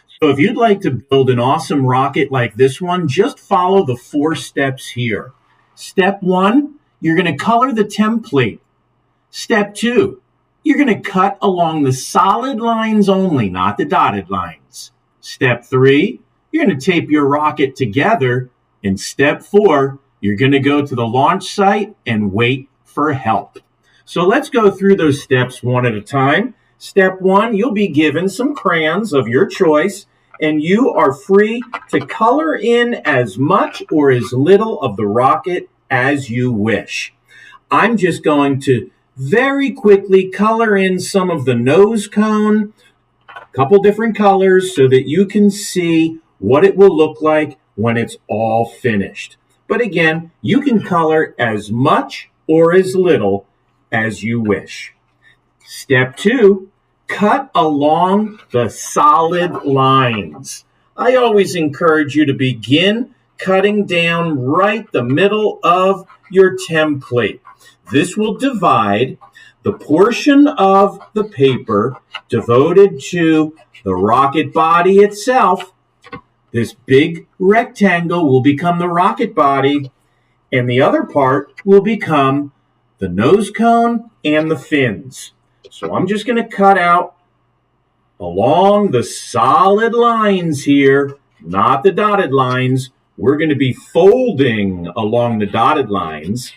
So if you'd like to build an awesome rocket like this one, just follow the 4 steps here. Step 1, you're going to color the template. Step 2, you're going to cut along the solid lines only, not the dotted lines. Step 3, you're going to tape your rocket together. And step 4, you're going to go to the launch site and wait for help. So let's go through those steps one at a time. Step 1, you'll be given some crayons of your choice, and you are free to color in as much or as little of the rocket as you wish. I'm just going to very quickly color in some of the nose cone, a couple different colors, so that you can see what it will look like when it's all finished. But again, you can color as much or as little as you wish. Step 2, cut along the solid lines. I always encourage you to begin cutting down right the middle of your template. This will divide the portion of the paper devoted to the rocket body itself. This big rectangle will become the rocket body, and the other part will become the nose cone and the fins. So I'm just going to cut out along the solid lines here, not the dotted lines. We're going to be folding along the dotted lines.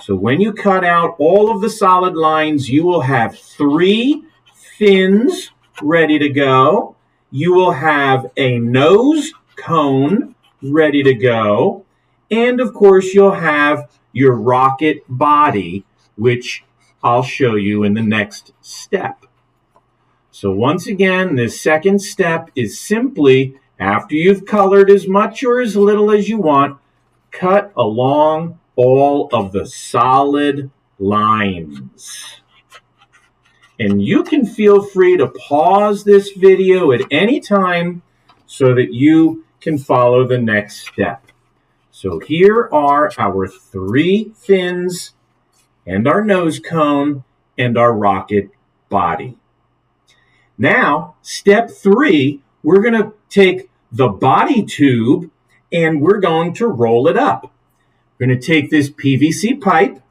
So when you cut out all of the solid lines, you will have 3 fins ready to go. You will have a nose cone ready to go. And of course, you'll have your rocket body, which I'll show you in the next step. So once again, this second step is simply, after you've colored as much or as little as you want, cut along all of the solid lines. And you can feel free to pause this video at any time so that you can follow the next step. So here are our 3 fins and our nose cone and our rocket body. Now, step 3, we're going to take the body tube and we're going to roll it up. We're going to take this PVC pipe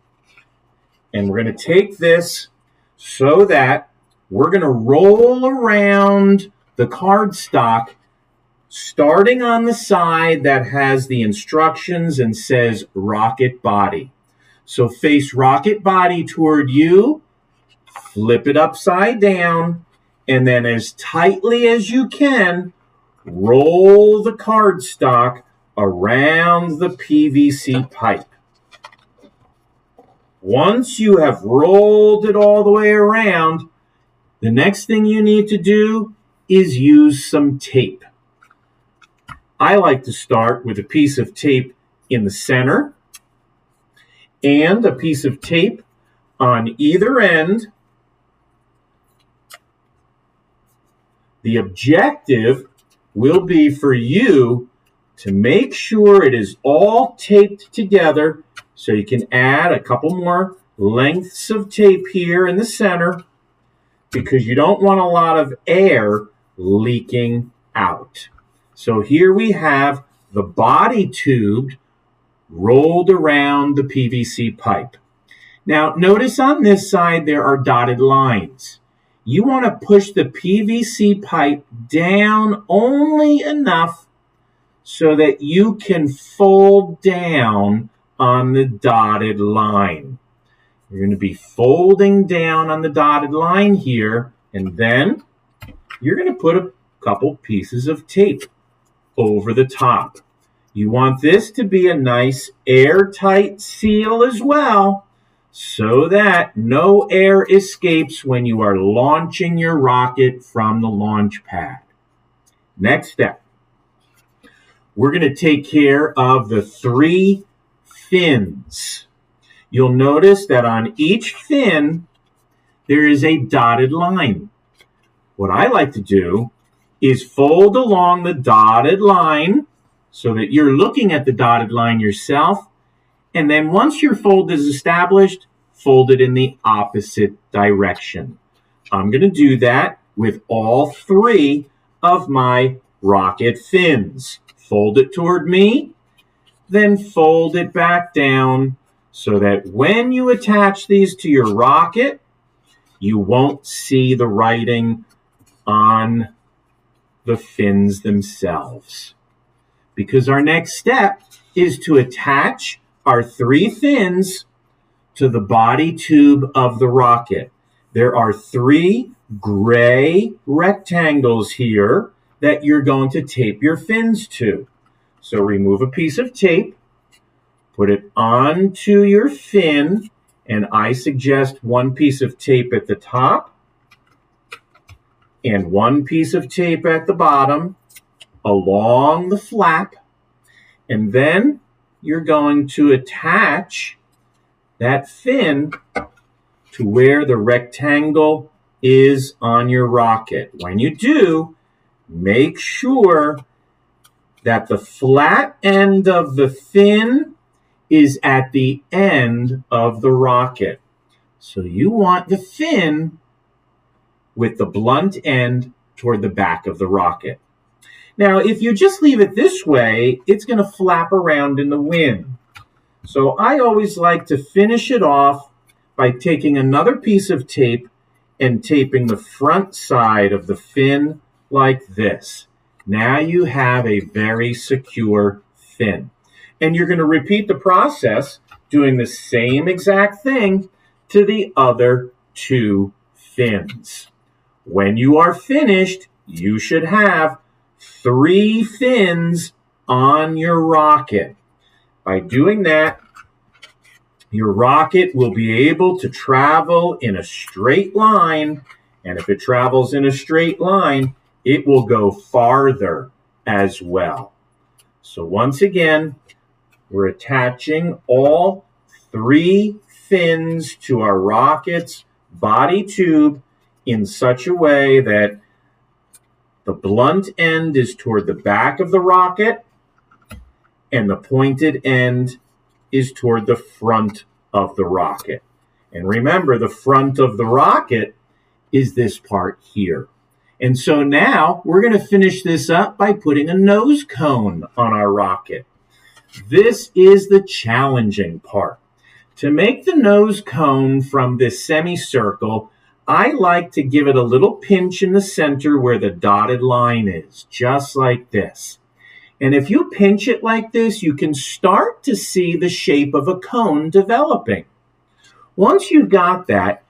and we're going to take this so that we're going to roll around the cardstock, starting on the side that has the instructions and says rocket body. So face rocket body toward you, flip it upside down, and then as tightly as you can, roll the cardstock around the PVC pipe. Once you have rolled it all the way around, the next thing you need to do is use some tape. I like to start with a piece of tape in the center and a piece of tape on either end. The objective will be for you to make sure it is all taped together, so you can add a couple more lengths of tape here in the center because you don't want a lot of air leaking out. So here we have the body tube rolled around the PVC pipe. Now notice on this side there are dotted lines. You want to push the PVC pipe down only enough so that you can fold down on the dotted line. You're going to be folding down on the dotted line here, and then you're going to put a couple pieces of tape over the top. You want this to be a nice airtight seal as well, so that no air escapes when you are launching your rocket from the launch pad. Next step, we're going to take care of the 3 fins. You'll notice that on each fin, there is a dotted line. What I like to do is fold along the dotted line so that you're looking at the dotted line yourself. And then once your fold is established, fold it in the opposite direction. I'm going to do that with all 3 of my rocket fins. Fold it toward me, then fold it back down so that when you attach these to your rocket, you won't see the writing on the fins themselves. Because our next step is to attach our 3 fins to the body tube of the rocket. There are 3 gray rectangles here that you're going to tape your fins to. So remove a piece of tape, put it onto your fin, and I suggest 1 piece of tape at the top and 1 piece of tape at the bottom along the flap. And then you're going to attach that fin to where the rectangle is on your rocket. When you do, make sure that the flat end of the fin is at the end of the rocket. So you want the fin with the blunt end toward the back of the rocket. Now, if you just leave it this way, it's going to flap around in the wind. So I always like to finish it off by taking another piece of tape and taping the front side of the fin like this. Now you have a very secure fin. And you're going to repeat the process doing the same exact thing to the other 2 fins. When you are finished, you should have 3 fins on your rocket. By doing that, your rocket will be able to travel in a straight line, and if it travels in a straight line, it will go farther as well. So once again, we're attaching all 3 fins to our rocket's body tube in such a way that the blunt end is toward the back of the rocket and the pointed end is toward the front of the rocket. And remember, the front of the rocket is this part here. And so now we're going to finish this up by putting a nose cone on our rocket. This is the challenging part. To make the nose cone from this semicircle, I like to give it a little pinch in the center where the dotted line is, just like this. And if you pinch it like this, you can start to see the shape of a cone developing. Once you've got that,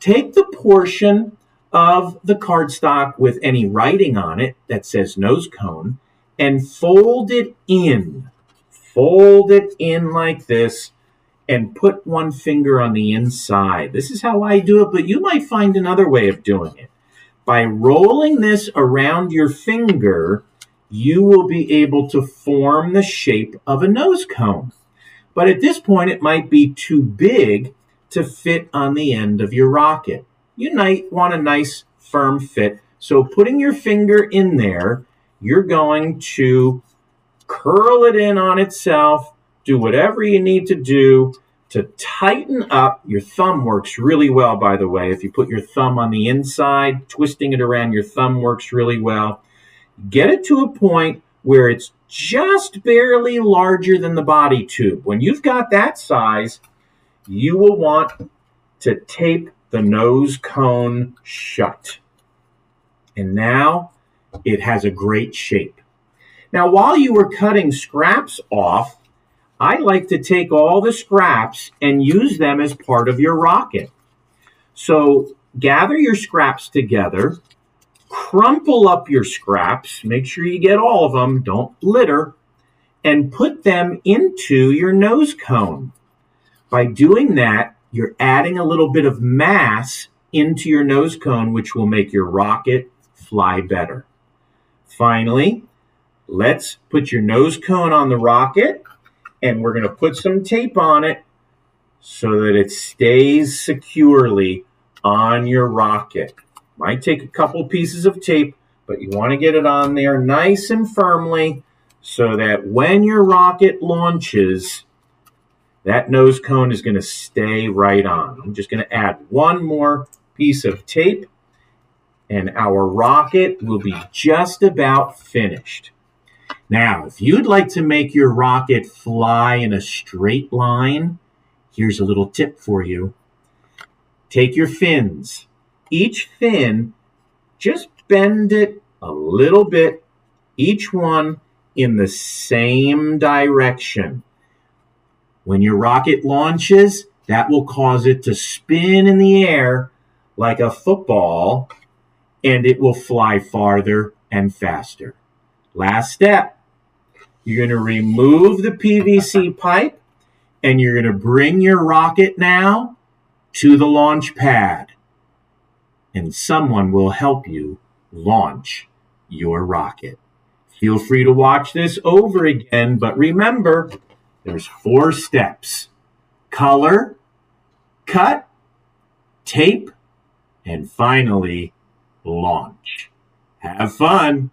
take the portion of the cardstock with any writing on it that says nose cone and fold it in. Fold it in like this and put 1 finger on the inside. This is how I do it, but you might find another way of doing it. By rolling this around your finger, you will be able to form the shape of a nose cone. But at this point, it might be too big to fit on the end of your rocket. You might want a nice firm fit. So putting your finger in there, you're going to curl it in on itself, do whatever you need to do to tighten up. Your thumb works really well, by the way. If you put your thumb on the inside, twisting it around your thumb works really well. Get it to a point where it's just barely larger than the body tube. When you've got that size, you will want to tape the nose cone shut. And now it has a great shape. Now, while you were cutting scraps off, I like to take all the scraps and use them as part of your rocket. So gather your scraps together, crumple up your scraps, make sure you get all of them, don't litter, and put them into your nose cone. By doing that, you're adding a little bit of mass into your nose cone, which will make your rocket fly better. Finally, let's put your nose cone on the rocket, and we're going to put some tape on it so that it stays securely on your rocket. Might take a couple pieces of tape, but you want to get it on there nice and firmly so that when your rocket launches, that nose cone is going to stay right on. I'm just going to add one more piece of tape, and our rocket will be just about finished. Now, if you'd like to make your rocket fly in a straight line, here's a little tip for you. Take your fins. Each fin, just bend it a little bit, each one in the same direction. When your rocket launches, that will cause it to spin in the air like a football, and it will fly farther and faster. Last step, you're going to remove the PVC pipe, and you're going to bring your rocket now to the launch pad, and someone will help you launch your rocket. Feel free to watch this over again, but remember, there's 4 steps: color, cut, tape, and finally, launch. Have fun!